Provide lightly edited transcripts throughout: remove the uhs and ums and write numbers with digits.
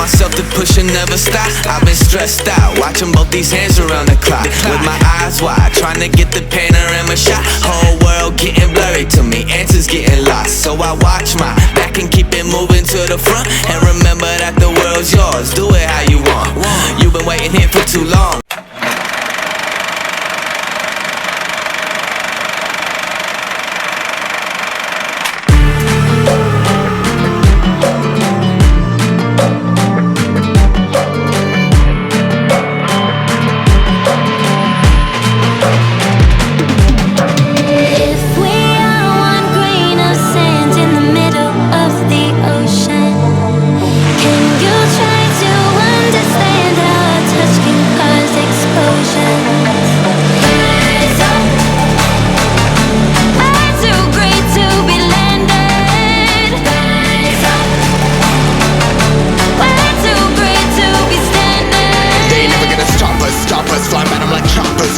myself to push and never stop. I've been stressed out, watching both these hands around the clock. With my eyes wide, trying to get the panorama shot. Whole world getting blurry to me, answers getting lost. So I watch my back and keep it moving to the front. And remember that the world's yours, do it how you want. You've been waiting here for too long.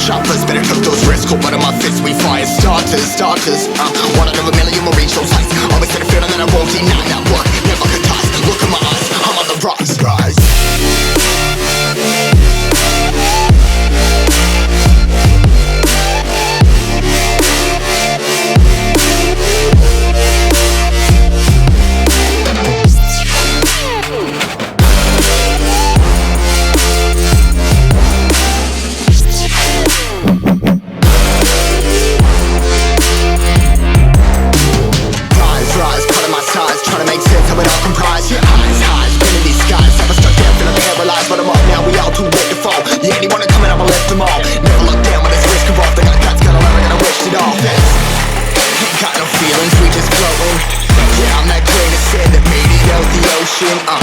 Choppers, better took those risks. Cold blood on my fists, we fire starters. One out of a million will reach those heights. Always had a feeling that I won't deny that work. Never could toss. Look in my eyes, I'm on the rocks. Rise. A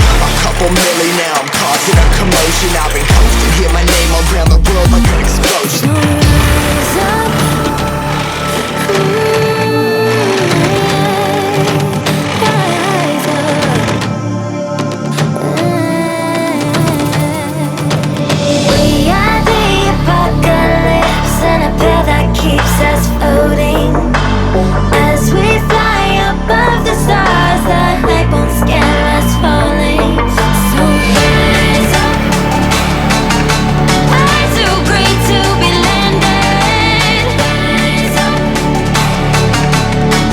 couple milli now, I'm causing a commotion. I've been coasting, hear my name around the world like an explosion. Rise up. Rise up. We are the apocalypse, and a pill that keeps us floating. As we fly above the stars, the hype won't scare us falling. So rise up. We're too great to be landed. Rise up.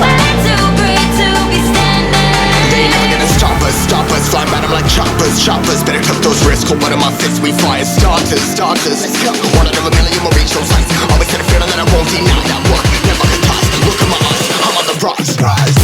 We're too great to be standing. They ain't never gonna stop us. Flying by them like choppers. Better took those risks. Cold blood on my fists, we fire starters. Let's go. One out of a million will reach those heights. Always had a feeling that I won't deny that work. Never could toss. Look in my eyes, I'm on the rocks. Rise.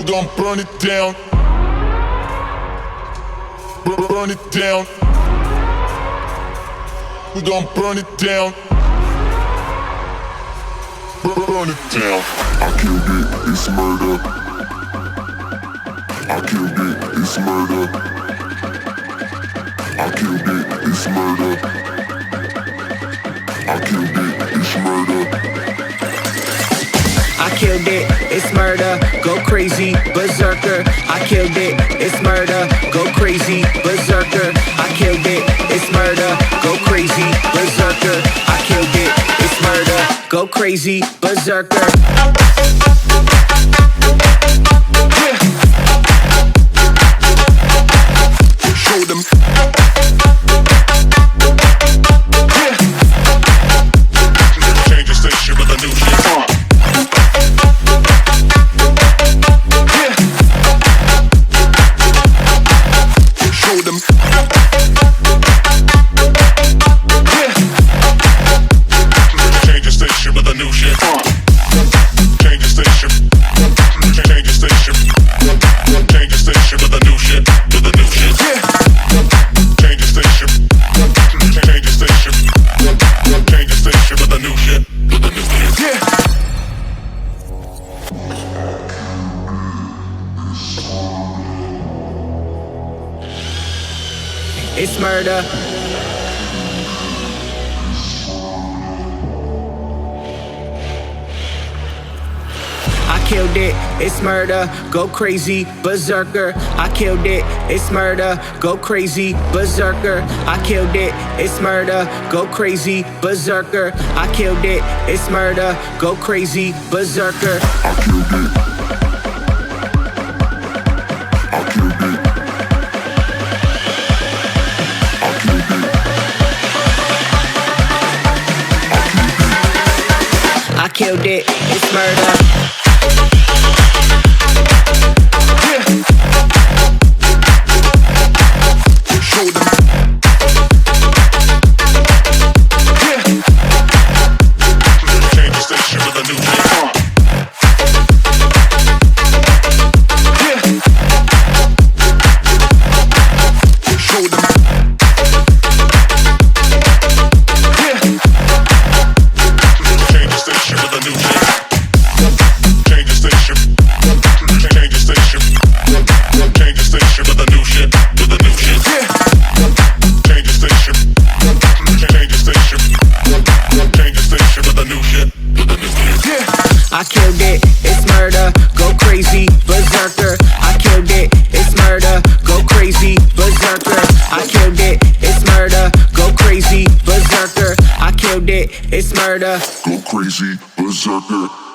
gon' burn it down. Burn it down. We gon' burn it down. Burn it down. I killed it, it's murder. I killed it, it's murder. I killed it, it's murder. I killed it, it's murder. I killed it, it's murder, go crazy, berserker. I killed it, it's murder, go crazy, berserker. I killed it, it's murder, go crazy, berserker. I killed it, it's murder, go crazy, berserker. Show them. Change the station with a new shit. Show them. Change the station with a new shit. Change the station. Change the station. Change the station with a new shit. With a new shit. Change the station. Change the station. Change the station with a new shit. With a new shit. It's murder. I killed it, it's murder, go crazy, berserker. I killed it, it's murder, go crazy, berserker. I killed it, it's murder, go crazy, berserker. I killed it, it's murder, go crazy, berserker. I killed it. I killed it. I killed it. I killed it, it's murder. Show them. Change the station with a new shit. Show them. Change the station with a new shit. Change the station. Change the station. Change the station with a new shit. With a new shit. Change the station. Change the station. Change the station with a new shit. With a new shit. I killed it, it's murder, go crazy, berserker. I killed it, it's murder, go crazy, berserker. I killed it, it's murder, go crazy, berserker. I killed it, it's murder. Go crazy, berserker.